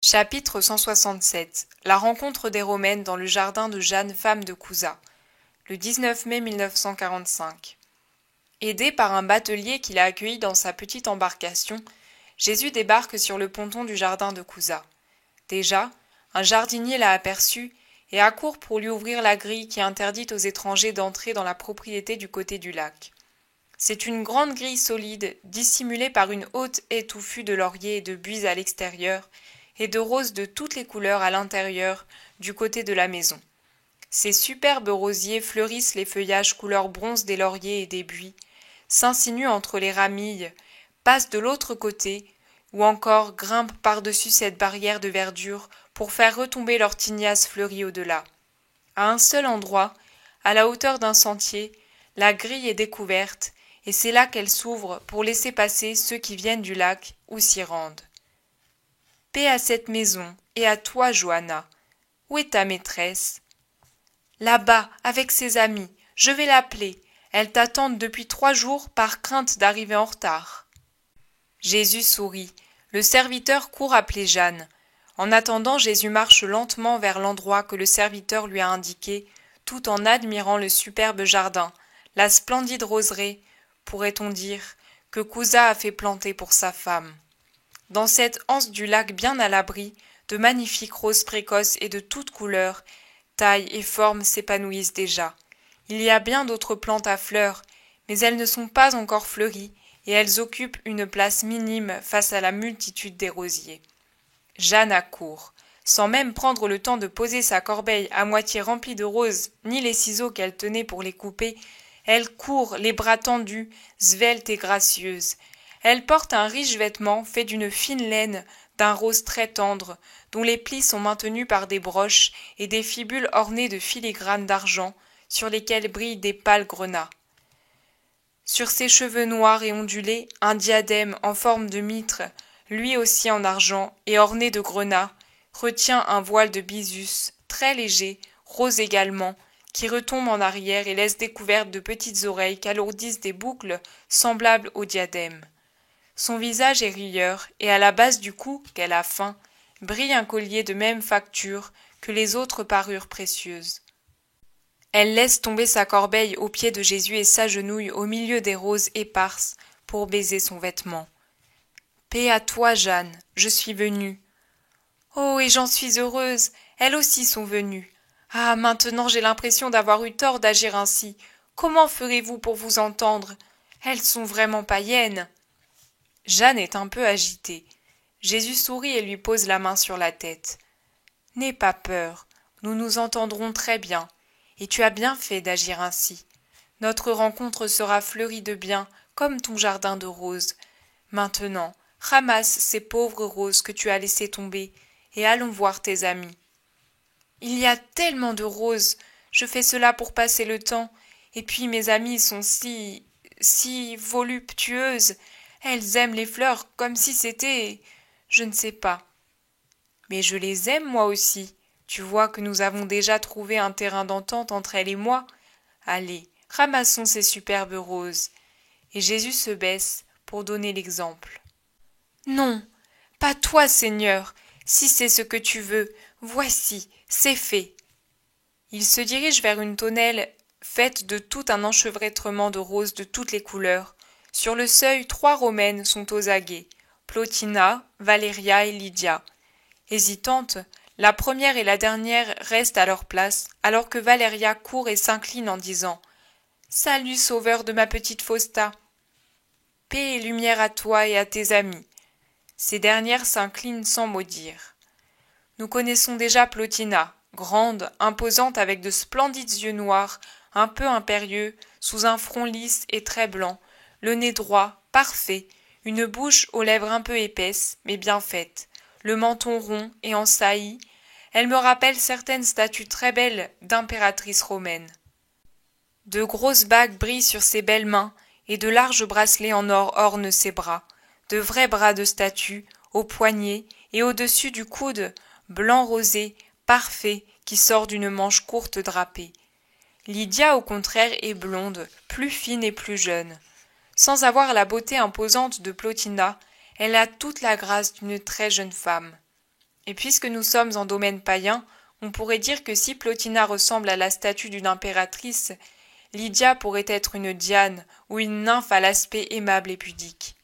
Chapitre 167 La rencontre des Romaines dans le jardin de Jeanne, femme de Cusa, le 19 mai 1945. Aidé par un batelier qui l'a accueilli dans sa petite embarcation, Jésus débarque sur le ponton du jardin de Cusa. Déjà, un jardinier l'a aperçu et accourt pour lui ouvrir la grille qui interdit aux étrangers d'entrer dans la propriété du côté du lac. C'est une grande grille solide, dissimulée par une haute haie touffue de lauriers et de buis à l'extérieur, et de roses de toutes les couleurs à l'intérieur, du côté de la maison. Ces superbes rosiers fleurissent les feuillages couleur bronze des lauriers et des buis, s'insinuent entre les ramilles, passent de l'autre côté, ou encore grimpent par-dessus cette barrière de verdure pour faire retomber leurs tignasses fleuries au-delà. À un seul endroit, à la hauteur d'un sentier, la grille est découverte, et c'est là qu'elle s'ouvre pour laisser passer ceux qui viennent du lac ou s'y rendent. Paix à cette maison, et à toi, Johanna. Où est ta maîtresse? Là-bas, avec ses amis. Je vais l'appeler. Elles t'attendent depuis 3 jours par crainte d'arriver en retard. Jésus sourit. Le serviteur court appeler Jeanne. En attendant, Jésus marche lentement vers l'endroit que le serviteur lui a indiqué, tout en admirant le superbe jardin, la splendide roseraie, pourrait-on dire, que Cusa a fait planter pour sa femme. Dans cette anse du lac bien à l'abri, de magnifiques roses précoces et de toutes couleurs, tailles et formes s'épanouissent déjà. Il y a bien d'autres plantes à fleurs, mais elles ne sont pas encore fleuries, et elles occupent une place minime face à la multitude des rosiers. Jeanne accourt, sans même prendre le temps de poser sa corbeille à moitié remplie de roses, ni les ciseaux qu'elle tenait pour les couper. Elle court, les bras tendus, svelte et gracieuse. Elle porte un riche vêtement fait d'une fine laine, d'un rose très tendre, dont les plis sont maintenus par des broches et des fibules ornées de filigranes d'argent, sur lesquelles brillent des pâles grenats. Sur ses cheveux noirs et ondulés, un diadème en forme de mitre, lui aussi en argent et orné de grenats, retient un voile de byssus, très léger, rose également, qui retombe en arrière et laisse découvertes de petites oreilles qu'alourdissent des boucles semblables au diadème. Son visage est rieur, et à la base du cou, qu'elle a fin, brille un collier de même facture que les autres parures précieuses. Elle laisse tomber sa corbeille aux pieds de Jésus et s'agenouille au milieu des roses éparses pour baiser son vêtement. Paix à toi, Jeanne, je suis venue. Oh, et j'en suis heureuse, elles aussi sont venues. Ah, maintenant j'ai l'impression d'avoir eu tort d'agir ainsi. Comment ferez-vous pour vous entendre? Elles sont vraiment païennes. Jeanne est un peu agitée. Jésus sourit et lui pose la main sur la tête. N'aie pas peur, nous nous entendrons très bien, et tu as bien fait d'agir ainsi. Notre rencontre sera fleurie de bien, comme ton jardin de roses. Maintenant, ramasse ces pauvres roses que tu as laissées tomber, et allons voir tes amis. Il y a tellement de roses, je fais cela pour passer le temps, et puis mes amies sont si voluptueuses. Elles aiment les fleurs comme si c'était... je ne sais pas. Mais je les aime moi aussi. Tu vois que nous avons déjà trouvé un terrain d'entente entre elles et moi. Allez, ramassons ces superbes roses. Et Jésus se baisse pour donner l'exemple. Non, pas toi, Seigneur. Si c'est ce que tu veux, voici, c'est fait. Il se dirige vers une tonnelle faite de tout un enchevêtrement de roses de toutes les couleurs. Sur le seuil, 3 romaines sont aux aguets, Plotina, Valéria et Lydia. Hésitantes, la première et la dernière restent à leur place, alors que Valéria court et s'incline en disant « Salut, sauveur de ma petite Fausta !»« Paix et lumière à toi et à tes amis !» Ces dernières s'inclinent sans mot dire. Nous connaissons déjà Plotina, grande, imposante avec de splendides yeux noirs, un peu impérieux, sous un front lisse et très blanc, le nez droit, parfait, une bouche aux lèvres un peu épaisses, mais bien faites, le menton rond et en saillie. Elle me rappelle certaines statues très belles d'impératrices romaines. De grosses bagues brillent sur ses belles mains, et de larges bracelets en or ornent ses bras, de vrais bras de statue, aux poignets, et au-dessus du coude, blanc rosé, parfait, qui sort d'une manche courte drapée. Lydia, au contraire, est blonde, plus fine et plus jeune. Sans avoir la beauté imposante de Plotina, elle a toute la grâce d'une très jeune femme. Et puisque nous sommes en domaine païen, on pourrait dire que si Plotina ressemble à la statue d'une impératrice, Lydia pourrait être une Diane ou une nymphe à l'aspect aimable et pudique.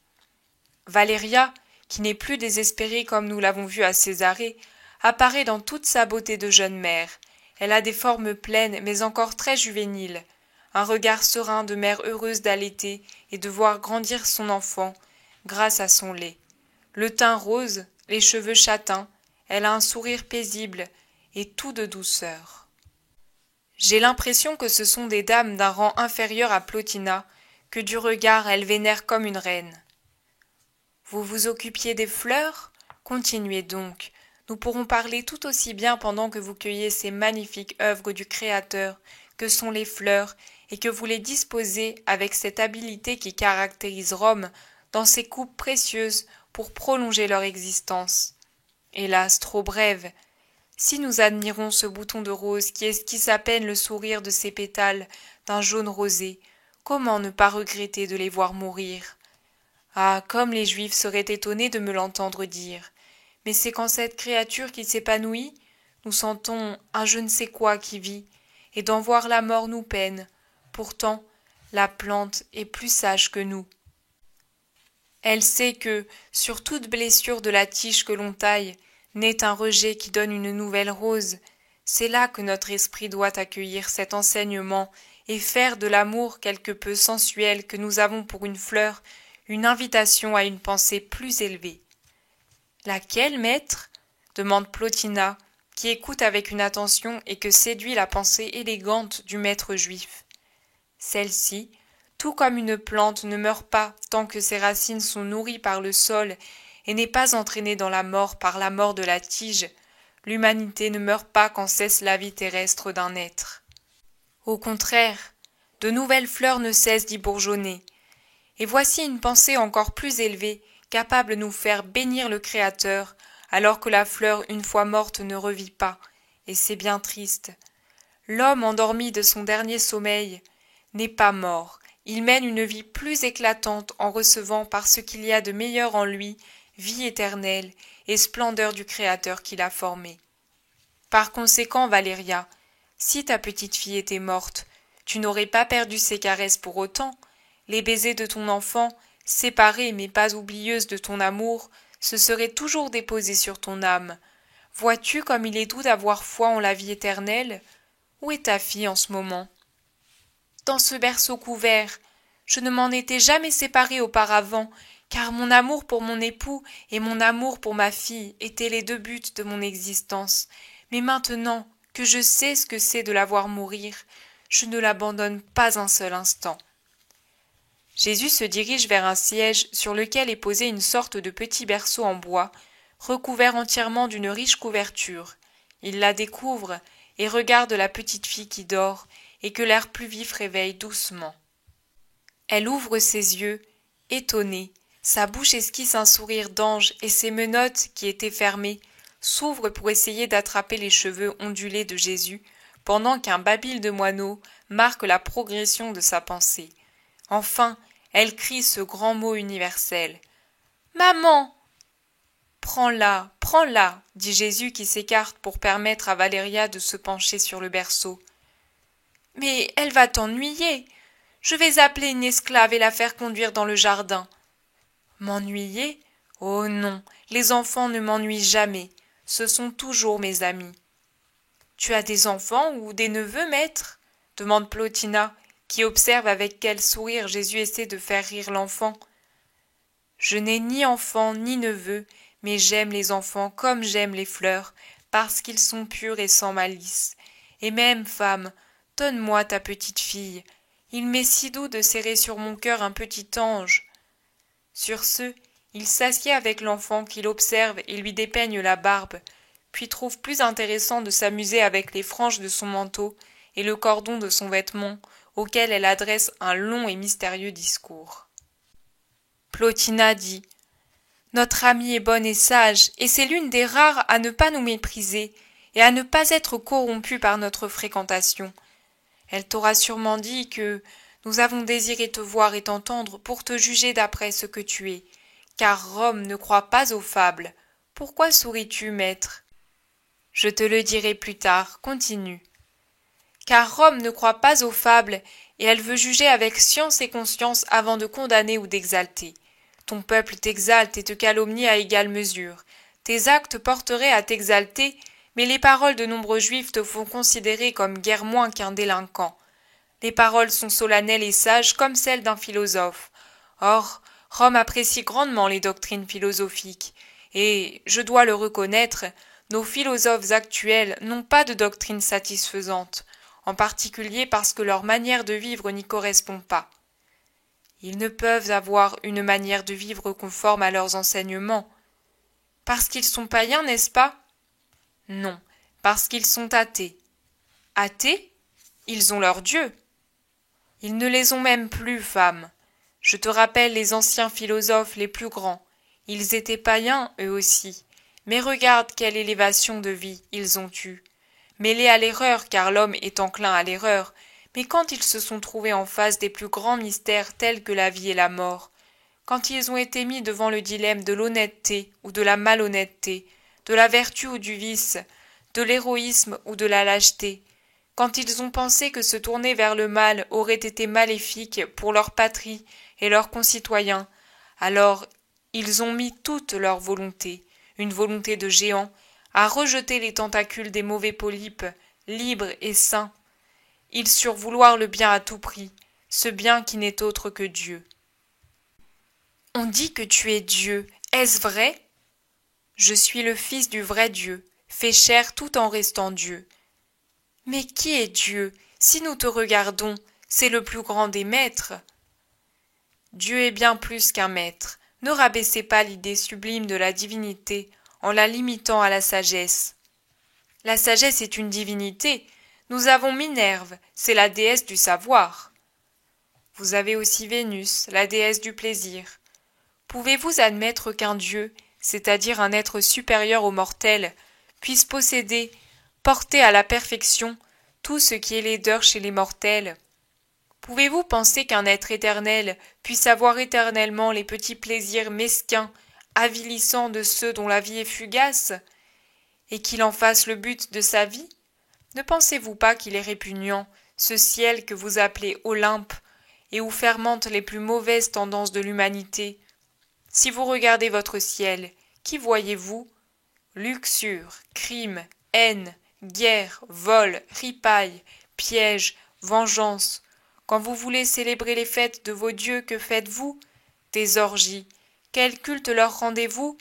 Valéria, qui n'est plus désespérée comme nous l'avons vu à Césarée, apparaît dans toute sa beauté de jeune mère. Elle a des formes pleines mais encore très juvéniles, un regard serein de mère heureuse d'allaiter et de voir grandir son enfant grâce à son lait. Le teint rose, les cheveux châtains, elle a un sourire paisible et tout de douceur. J'ai l'impression que ce sont des dames d'un rang inférieur à Plotina, que du regard elles vénèrent comme une reine. Vous vous occupiez des fleurs? Continuez donc. Nous pourrons parler tout aussi bien pendant que vous cueillez ces magnifiques œuvres du Créateur que sont les fleurs et que vous les disposez avec cette habileté qui caractérise Rome dans ses coupes précieuses pour prolonger leur existence. Hélas, trop brève. Si nous admirons ce bouton de rose qui esquisse à peine le sourire de ses pétales d'un jaune rosé, comment ne pas regretter de les voir mourir? Ah, comme les Juifs seraient étonnés de me l'entendre dire. Mais c'est qu'en cette créature qui s'épanouit, nous sentons un je ne sais quoi qui vit, et d'en voir la mort nous peine. Pourtant, la plante est plus sage que nous. Elle sait que, sur toute blessure de la tige que l'on taille, naît un rejet qui donne une nouvelle rose. C'est là que notre esprit doit accueillir cet enseignement et faire de l'amour quelque peu sensuel que nous avons pour une fleur une invitation à une pensée plus élevée. Laquelle, maître? Demande Plotina, qui écoute avec une attention et que séduit la pensée élégante du maître juif. Celle-ci, tout comme une plante ne meurt pas tant que ses racines sont nourries par le sol et n'est pas entraînée dans la mort par la mort de la tige, l'humanité ne meurt pas quand cesse la vie terrestre d'un être. Au contraire, de nouvelles fleurs ne cessent d'y bourgeonner. Et voici une pensée encore plus élevée, capable de nous faire bénir le Créateur, alors que la fleur une fois morte ne revit pas, et c'est bien triste. L'homme endormi de son dernier sommeil n'est pas mort, il mène une vie plus éclatante en recevant par ce qu'il y a de meilleur en lui, vie éternelle et splendeur du Créateur qui l'a formé. Par conséquent, Valéria, si ta petite fille était morte, tu n'aurais pas perdu ses caresses pour autant. Les baisers de ton enfant, séparés mais pas oublieuses de ton amour, se seraient toujours déposés sur ton âme. Vois-tu comme il est doux d'avoir foi en la vie éternelle? Où est ta fille en ce moment? Dans ce berceau couvert. Je ne m'en étais jamais séparée auparavant, car mon amour pour mon époux et mon amour pour ma fille étaient les deux buts de mon existence. Mais maintenant que je sais ce que c'est de la voir mourir, je ne l'abandonne pas un seul instant. Jésus se dirige vers un siège sur lequel est posé une sorte de petit berceau en bois, recouvert entièrement d'une riche couverture. Il la découvre et regarde la petite fille qui dort et que l'air plus vif réveille doucement. Elle ouvre ses yeux, étonnée, sa bouche esquisse un sourire d'ange et ses menottes, qui étaient fermées, s'ouvrent pour essayer d'attraper les cheveux ondulés de Jésus, pendant qu'un babil de moineaux marque la progression de sa pensée. Enfin, elle crie ce grand mot universel. « Maman !» « Prends-la, prends-la !» dit Jésus qui s'écarte pour permettre à Valéria de se pencher sur le berceau. « Mais elle va t'ennuyer. Je vais appeler une esclave et la faire conduire dans le jardin. »« M'ennuyer? Oh non, les enfants ne m'ennuient jamais. Ce sont toujours mes amis. »« Tu as des enfants ou des neveux, maître ?» demande Plotina, qui observe avec quel sourire Jésus essaie de faire rire l'enfant. « Je n'ai ni enfant ni neveu, mais j'aime les enfants comme j'aime les fleurs, parce qu'ils sont purs et sans malice. Et même, femme, donne-moi ta petite fille. Il m'est si doux de serrer sur mon cœur un petit ange. » Sur ce, il s'assied avec l'enfant qu'il observe et lui dépeigne la barbe, puis trouve plus intéressant de s'amuser avec les franges de son manteau et le cordon de son vêtement, auquel elle adresse un long et mystérieux discours. Plotina dit « Notre amie est bonne et sage, et c'est l'une des rares à ne pas nous mépriser et à ne pas être corrompue par notre fréquentation. Elle t'aura sûrement dit que nous avons désiré te voir et t'entendre pour te juger d'après ce que tu es, car Rome ne croit pas aux fables. Pourquoi souris-tu, maître? Je te le dirai plus tard, continue. Car Rome ne croit pas aux fables, et elle veut juger avec science et conscience avant de condamner ou d'exalter. Ton peuple t'exalte et te calomnie à égale mesure. Tes actes porteraient à t'exalter, mais les paroles de nombreux juifs te font considérer comme guère moins qu'un délinquant. Les paroles sont solennelles et sages comme celles d'un philosophe. Or, Rome apprécie grandement les doctrines philosophiques, et, je dois le reconnaître, nos philosophes actuels n'ont pas de doctrine satisfaisante, en particulier parce que leur manière de vivre n'y correspond pas. Ils ne peuvent avoir une manière de vivre conforme à leurs enseignements. Parce qu'ils sont païens, n'est-ce pas? Non, parce qu'ils sont athées. Athées? Ils ont leur Dieu. Ils ne les ont même plus, femme. Je te rappelle les anciens philosophes les plus grands. Ils étaient païens, eux aussi. Mais regarde quelle élévation de vie ils ont eue. Mêlés à l'erreur, car l'homme est enclin à l'erreur, mais quand ils se sont trouvés en face des plus grands mystères tels que la vie et la mort, quand ils ont été mis devant le dilemme de l'honnêteté ou de la malhonnêteté, de la vertu ou du vice, de l'héroïsme ou de la lâcheté, quand ils ont pensé que se tourner vers le mal aurait été maléfique pour leur patrie et leurs concitoyens, alors ils ont mis toute leur volonté, une volonté de géant, à rejeter les tentacules des mauvais polypes, libres et sains. Ils surent vouloir le bien à tout prix, ce bien qui n'est autre que Dieu. On dit que tu es Dieu, est-ce vrai? Je suis le fils du vrai Dieu, fait chair tout en restant Dieu. Mais qui est Dieu? Si nous te regardons, c'est le plus grand des maîtres. Dieu est bien plus qu'un maître. Ne rabaissez pas l'idée sublime de la divinité en la limitant à la sagesse. La sagesse est une divinité. Nous avons Minerve, c'est la déesse du savoir. Vous avez aussi Vénus, la déesse du plaisir. Pouvez-vous admettre qu'un dieu, c'est-à-dire un être supérieur aux mortels, puisse posséder, porter à la perfection tout ce qui est laideur chez les mortels? Pouvez-vous penser qu'un être éternel puisse avoir éternellement les petits plaisirs mesquins, avilissants de ceux dont la vie est fugace, et qu'il en fasse le but de sa vie? Ne pensez-vous pas qu'il est répugnant, ce ciel que vous appelez Olympe, et où fermentent les plus mauvaises tendances de l'humanité? Si vous regardez votre ciel, qui voyez-vous? Luxure, crime, haine, guerre, vol, ripaille, piège, vengeance. Quand vous voulez célébrer les fêtes de vos dieux, que faites-vous? Des orgies. Quel culte leur rendez-vous?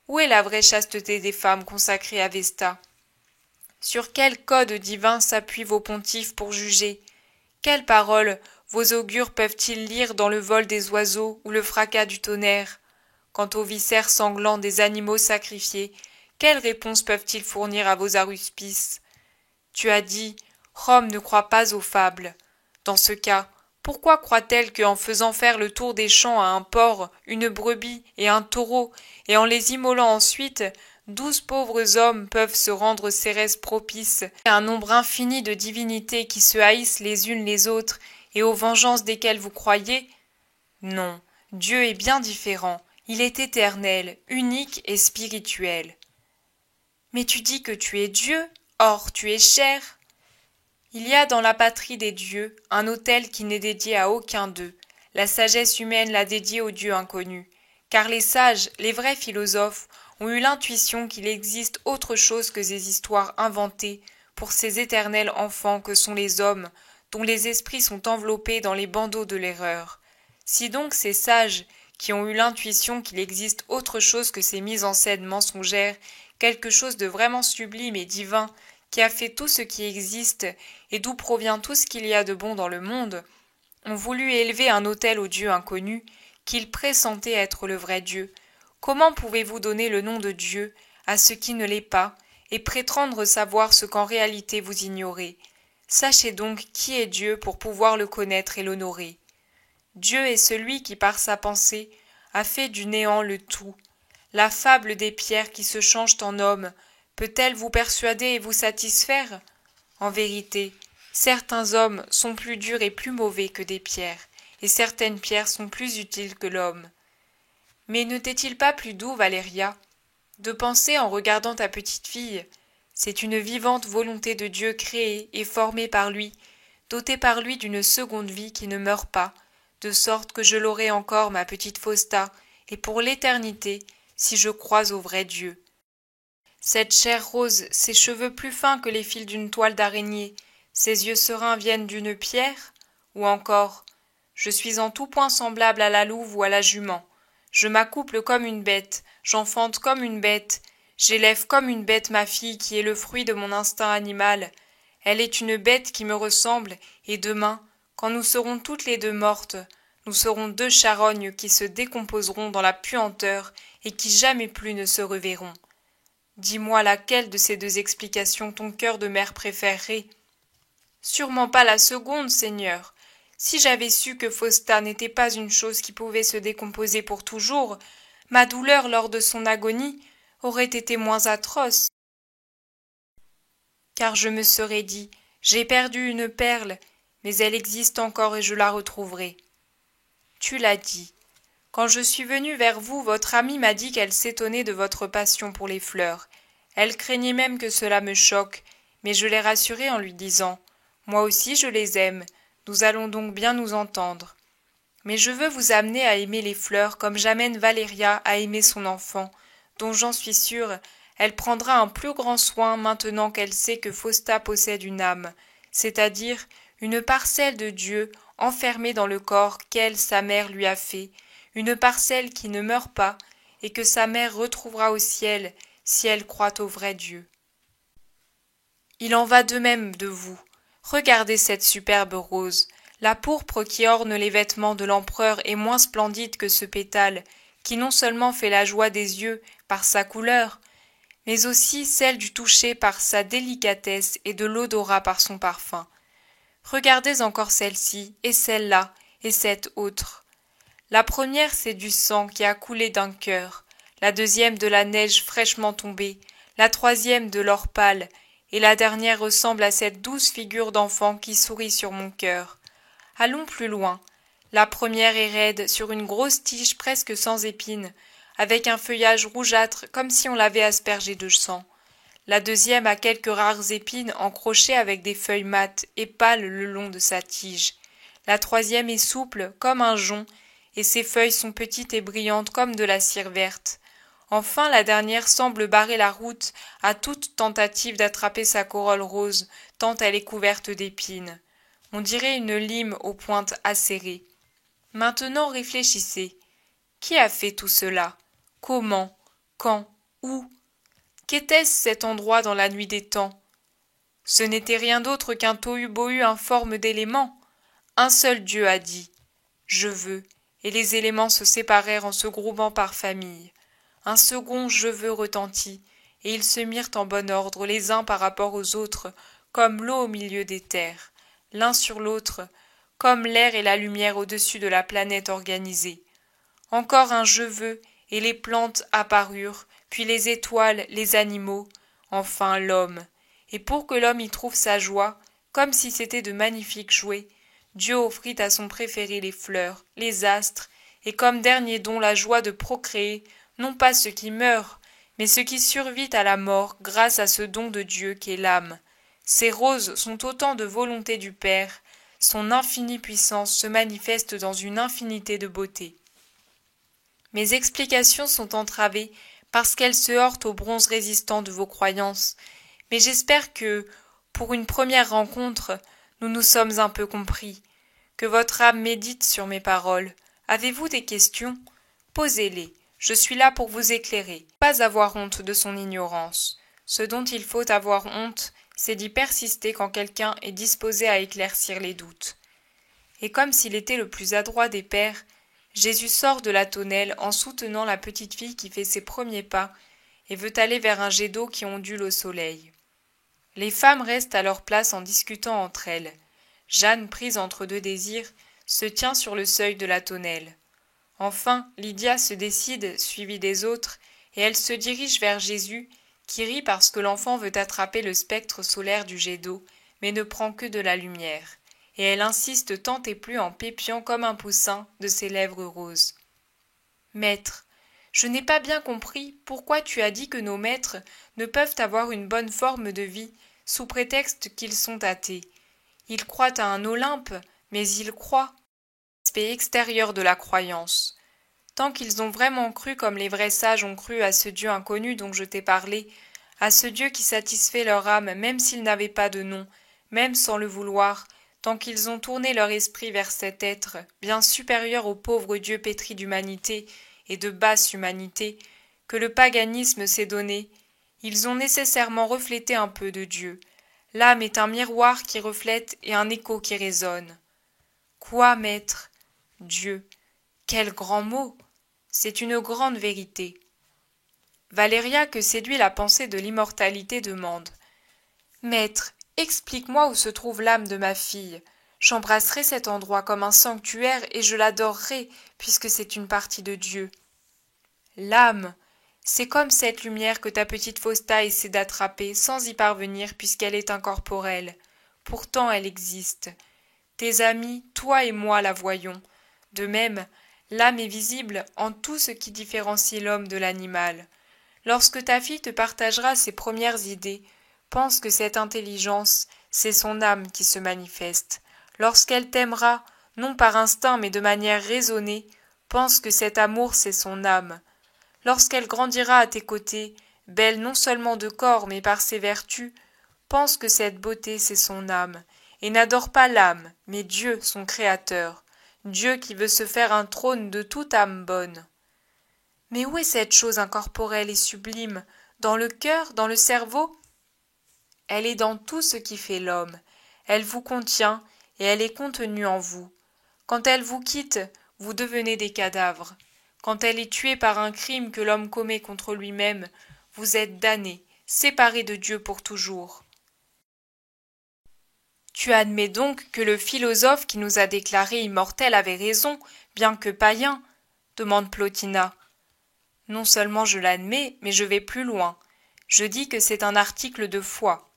Où est la vraie chasteté des femmes consacrées à Vesta? Sur quel code divin s'appuient vos pontifes pour juger? Quelles paroles vos augures peuvent-ils lire dans le vol des oiseaux ou le fracas du tonnerre? Quant aux viscères sanglants des animaux sacrifiés, quelles réponses peuvent-ils fournir à vos aruspices? Tu as dit, Rome ne croit pas aux fables. Dans ce cas, pourquoi croit-elle qu'en faisant faire le tour des champs à un porc, une brebis et un taureau, et en les immolant ensuite, 12 pauvres hommes peuvent se rendre cérès propices à un nombre infini de divinités qui se haïssent les unes les autres et aux vengeances desquelles vous croyez? Non, Dieu est bien différent. Il est éternel, unique et spirituel. Mais tu dis que tu es Dieu, or tu es chair. Il y a dans la patrie des dieux un autel qui n'est dédié à aucun d'eux. La sagesse humaine l'a dédié au Dieu inconnu. Car les sages, les vrais philosophes, ont eu l'intuition qu'il existe autre chose que ces histoires inventées pour ces éternels enfants que sont les hommes, dont les esprits sont enveloppés dans les bandeaux de l'erreur. Si donc ces sages, qui ont eu l'intuition qu'il existe autre chose que ces mises en scène mensongères, quelque chose de vraiment sublime et divin, qui a fait tout ce qui existe et d'où provient tout ce qu'il y a de bon dans le monde, ont voulu élever un autel au Dieu inconnu, qu'ils pressentaient être le vrai Dieu. Comment pouvez-vous donner le nom de Dieu à ce qui ne l'est pas, et prétendre savoir ce qu'en réalité vous ignorez? Sachez donc qui est Dieu pour pouvoir le connaître et l'honorer. Dieu est celui qui, par sa pensée, a fait du néant le tout. La fable des pierres qui se changent en hommes peut-elle vous persuader et vous satisfaire? En vérité, certains hommes sont plus durs et plus mauvais que des pierres, et certaines pierres sont plus utiles que l'homme. Mais ne t'est-il pas plus doux, Valéria? de penser en regardant ta petite fille. C'est une vivante volonté de Dieu créée et formée par lui, dotée par lui d'une seconde vie qui ne meurt pas, de sorte que je l'aurai encore, ma petite Fausta, et pour l'éternité, si je crois au vrai Dieu. Cette chair rose, ses cheveux plus fins que les fils d'une toile d'araignée, ses yeux sereins viennent d'une pierre, ou encore, je suis en tout point semblable à la louve ou à la jument. Je m'accouple comme une bête, j'enfante comme une bête, j'élève comme une bête ma fille qui est le fruit de mon instinct animal. Elle est une bête qui me ressemble, et demain, quand nous serons toutes les deux mortes, nous serons deux charognes qui se décomposeront dans la puanteur et qui jamais plus ne se reverront. Dis-moi laquelle de ces deux explications ton cœur de mère préférerait. Sûrement pas la seconde, Seigneur. Si j'avais su que Fausta n'était pas une chose qui pouvait se décomposer pour toujours, ma douleur lors de son agonie aurait été moins atroce. Car je me serais dit, j'ai perdu une perle, mais elle existe encore et je la retrouverai. Tu l'as dit. Quand je suis venue vers vous, votre amie m'a dit qu'elle s'étonnait de votre passion pour les fleurs. Elle craignait même que cela me choque, mais je l'ai rassurée en lui disant « Moi aussi je les aime, nous allons donc bien nous entendre. Mais je veux vous amener à aimer les fleurs comme j'amène Valéria à aimer son enfant, dont j'en suis sûre, elle prendra un plus grand soin maintenant qu'elle sait que Fausta possède une âme, c'est-à-dire une parcelle de Dieu enfermée dans le corps qu'elle, sa mère, lui a fait, une parcelle qui ne meurt pas et que sa mère retrouvera au ciel si elle croit au vrai Dieu. Il en va de même de vous. Regardez cette superbe rose. La pourpre qui orne les vêtements de l'empereur est moins splendide que ce pétale, qui non seulement fait la joie des yeux par sa couleur, mais aussi celle du toucher par sa délicatesse et de l'odorat par son parfum. Regardez encore celle-ci, et celle-là, et cette autre. La première, c'est du sang qui a coulé d'un cœur, la deuxième de la neige fraîchement tombée, la troisième de l'or pâle, et la dernière ressemble à cette douce figure d'enfant qui sourit sur mon cœur. Allons plus loin. La première est raide sur une grosse tige presque sans épines, avec un feuillage rougeâtre comme si on l'avait aspergé de sang. La deuxième a quelques rares épines encrochées avec des feuilles mates et pâles le long de sa tige. La troisième est souple comme un jonc, et ses feuilles sont petites et brillantes comme de la cire verte. Enfin, la dernière semble barrer la route à toute tentative d'attraper sa corolle rose, tant elle est couverte d'épines. On dirait une lime aux pointes acérées. Maintenant réfléchissez. Qui a fait tout cela? Comment? Quand? Où? Qu'était-ce cet endroit dans la nuit des temps? Ce n'était rien d'autre qu'un tohu-bohu informe d'éléments. Un seul Dieu a dit « Je veux », et les éléments se séparèrent en se groupant par famille. Un second « Je veux » retentit, et ils se mirent en bon ordre les uns par rapport aux autres, comme l'eau au milieu des terres, l'un sur l'autre, comme l'air et la lumière au-dessus de la planète organisée. Encore un « Je veux », et les plantes apparurent, puis les étoiles, les animaux, enfin l'homme. Et pour que l'homme y trouve sa joie, comme si c'était de magnifiques jouets, Dieu offrit à son préféré les fleurs, les astres, et comme dernier don la joie de procréer, non pas ce qui meurt, mais ce qui survit à la mort grâce à ce don de Dieu qu'est l'âme. Ces roses sont autant de volonté du Père, son infinie puissance se manifeste dans une infinité de beauté. Mes explications sont entravées parce qu'elles se heurtent au bronze résistant de vos croyances, mais j'espère que, pour une première rencontre, nous nous sommes un peu compris, que votre âme médite sur mes paroles. Avez-vous des questions? Posez-les, je suis là pour vous éclairer, pas avoir honte de son ignorance. Ce dont il faut avoir honte, c'est d'y persister quand quelqu'un est disposé à éclaircir les doutes. Et comme s'il était le plus adroit des pères, Jésus sort de la tonnelle en soutenant la petite fille qui fait ses premiers pas et veut aller vers un jet d'eau qui ondule au soleil. Les femmes restent à leur place en discutant entre elles. Jeanne, prise entre deux désirs, se tient sur le seuil de la tonnelle. Enfin, Lydia se décide, suivie des autres, et elle se dirige vers Jésus, qui rit parce que l'enfant veut attraper le spectre solaire du jet d'eau, mais ne prend que de la lumière. Et elle insiste tant et plus en pépiant comme un poussin de ses lèvres roses. « Maître, Je n'ai pas bien compris pourquoi tu as dit que nos maîtres ne peuvent avoir une bonne forme de vie, sous prétexte qu'ils sont athées. Ils croient à un Olympe, mais ils croient. L'aspect extérieur de la croyance. Tant qu'ils ont vraiment cru comme les vrais sages ont cru à ce Dieu inconnu dont je t'ai parlé, à ce Dieu qui satisfait leur âme même s'il n'avait pas de nom, même sans le vouloir, tant qu'ils ont tourné leur esprit vers cet être, bien supérieur au pauvre Dieu pétri d'humanité et de basse humanité, que le paganisme s'est donné, ils ont nécessairement reflété un peu de Dieu. L'âme est un miroir qui reflète et un écho qui résonne. Quoi, maître? Dieu. Quel grand mot! C'est une grande vérité. Valéria, que séduit la pensée de l'immortalité, demande. Maître, explique-moi où se trouve l'âme de ma fille. J'embrasserai cet endroit comme un sanctuaire et je l'adorerai, puisque c'est une partie de Dieu. L'âme, c'est comme cette lumière que ta petite Fausta essaie d'attraper sans y parvenir puisqu'elle est incorporelle. Pourtant elle existe. Tes amis, toi et moi la voyons. De même, l'âme est visible en tout ce qui différencie l'homme de l'animal. Lorsque ta fille te partagera ses premières idées, pense que cette intelligence, c'est son âme qui se manifeste. Lorsqu'elle t'aimera, non par instinct mais de manière raisonnée, pense que cet amour, c'est son âme. Lorsqu'elle grandira à tes côtés, belle non seulement de corps mais par ses vertus, pense que cette beauté, c'est son âme, et n'adore pas l'âme, mais Dieu, son Créateur, Dieu qui veut se faire un trône de toute âme bonne. Mais où est cette chose incorporelle et sublime? Dans le cœur, dans le cerveau? Elle est dans tout ce qui fait l'homme. Elle vous contient, et elle est contenue en vous. Quand elle vous quitte, vous devenez des cadavres. Quand elle est tuée par un crime que l'homme commet contre lui-même, vous êtes damnés, séparés de Dieu pour toujours. Tu admets donc que le philosophe qui nous a déclarés immortels avait raison, bien que païen? Demande Plotina. Non seulement je l'admets, mais je vais plus loin. Je dis que c'est un article de foi.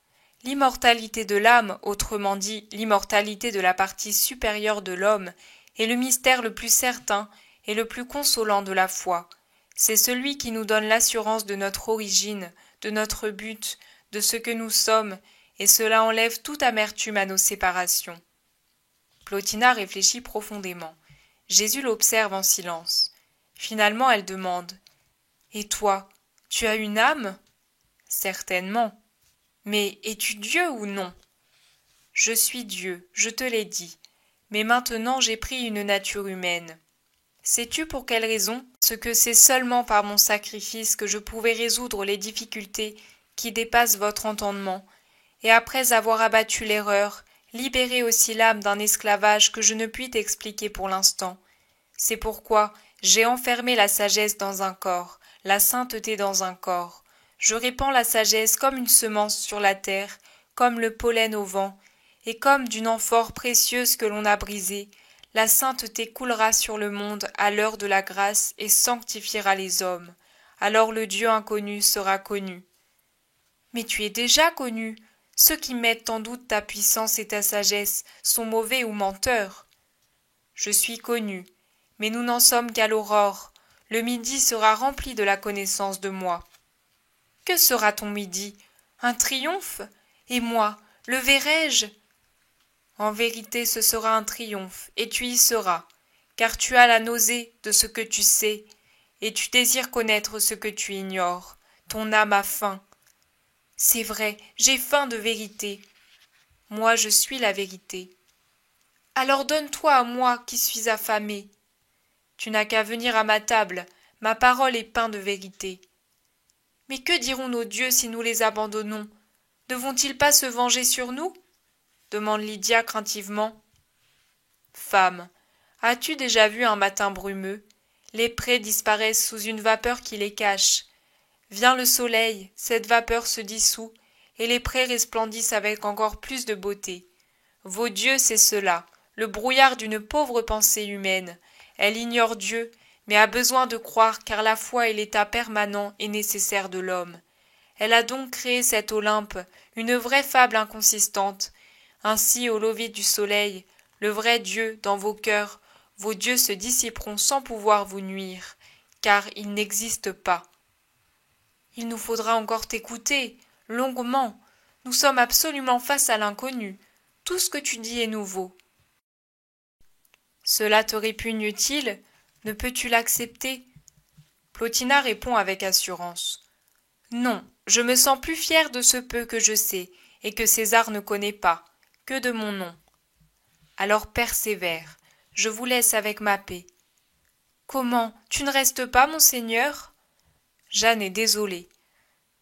L'immortalité de l'âme, autrement dit l'immortalité de la partie supérieure de l'homme, est le mystère le plus certain et le plus consolant de la foi. C'est celui qui nous donne l'assurance de notre origine, de notre but, de ce que nous sommes, et cela enlève toute amertume à nos séparations. Plotina réfléchit profondément. Jésus l'observe en silence. Finalement elle demande. Et toi, tu as une âme? Certainement. Mais es-tu Dieu ou non? Je suis Dieu, je te l'ai dit. Mais maintenant j'ai pris une nature humaine. Sais-tu pour quelle raison? Parce que c'est seulement par mon sacrifice que je pouvais résoudre les difficultés qui dépassent votre entendement, et après avoir abattu l'erreur, libérer aussi l'âme d'un esclavage que je ne puis t'expliquer pour l'instant. C'est pourquoi j'ai enfermé la sagesse dans un corps, la sainteté dans un corps. Je répands la sagesse comme une semence sur la terre, comme le pollen au vent, et comme d'une amphore précieuse que l'on a brisée, la sainteté coulera sur le monde à l'heure de la grâce et sanctifiera les hommes. Alors le Dieu inconnu sera connu. Mais tu es déjà connu. Ceux qui mettent en doute ta puissance et ta sagesse sont mauvais ou menteurs. Je suis connu, mais nous n'en sommes qu'à l'aurore. Le midi sera rempli de la connaissance de moi. Que sera ton midi? Un triomphe? Et moi, le verrai-je? En vérité, ce sera un triomphe, et tu y seras, car tu as la nausée de ce que tu sais, et tu désires connaître ce que tu ignores. Ton âme a faim. C'est vrai, j'ai faim de vérité. Moi, je suis la vérité. Alors donne-toi à moi qui suis affamé. Tu n'as qu'à venir à ma table, ma parole est pain de vérité. Mais que diront nos dieux si nous les abandonnons? Ne vont-ils pas se venger sur nous? Demande Lydia craintivement. Femme, as-tu déjà vu un matin brumeux? Les prés disparaissent sous une vapeur qui les cache. Vient le soleil, cette vapeur se dissout, et les prés resplendissent avec encore plus de beauté. Vos dieux, c'est cela, le brouillard d'une pauvre pensée humaine. Elle ignore Dieu, mais a besoin de croire car la foi est l'état permanent et nécessaire de l'homme. Elle a donc créé cet Olympe, une vraie fable inconsistante. Ainsi, au lever du soleil, le vrai Dieu dans vos cœurs, vos dieux se dissiperont sans pouvoir vous nuire, car il n'existe pas. Il nous faudra encore t'écouter, longuement. Nous sommes absolument face à l'inconnu. Tout ce que tu dis est nouveau. Cela te répugne-t-il? Ne peux-tu l'accepter? Plotina répond avec assurance. Non, je me sens plus fière de ce peu que je sais, et que César ne connaît pas, que de mon nom. Alors persévère, je vous laisse avec ma paix. Comment? Tu ne restes pas, monseigneur? Jeanne est désolée.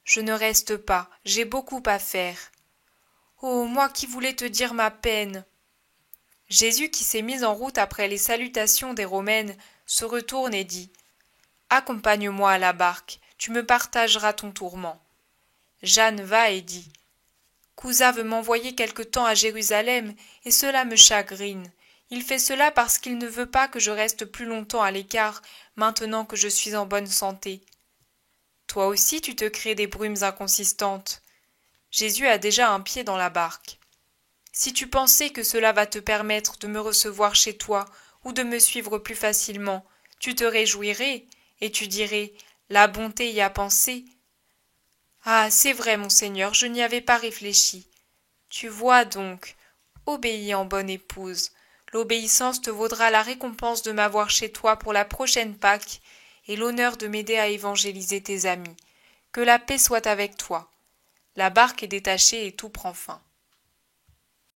Je ne reste pas, j'ai beaucoup à faire. Oh, moi qui voulais te dire ma peine. Jésus, qui s'est mis en route après les salutations des Romaines, se retourne et dit « Accompagne-moi à la barque, tu me partageras ton tourment. » Jeanne va et dit « Cousin veut m'envoyer quelque temps à Jérusalem, et cela me chagrine. Il fait cela parce qu'il ne veut pas que je reste plus longtemps à l'écart, maintenant que je suis en bonne santé. » Toi aussi tu te crées des brumes inconsistantes. Jésus a déjà un pied dans la barque. Si tu pensais que cela va te permettre de me recevoir chez toi ou de me suivre plus facilement, tu te réjouirais, et tu dirais « La bonté y a pensé ». Ah, c'est vrai, monseigneur, je n'y avais pas réfléchi. Tu vois donc, obéis en bonne épouse. L'obéissance te vaudra la récompense de m'avoir chez toi pour la prochaine Pâque et l'honneur de m'aider à évangéliser tes amis. Que la paix soit avec toi. La barque est détachée et tout prend fin.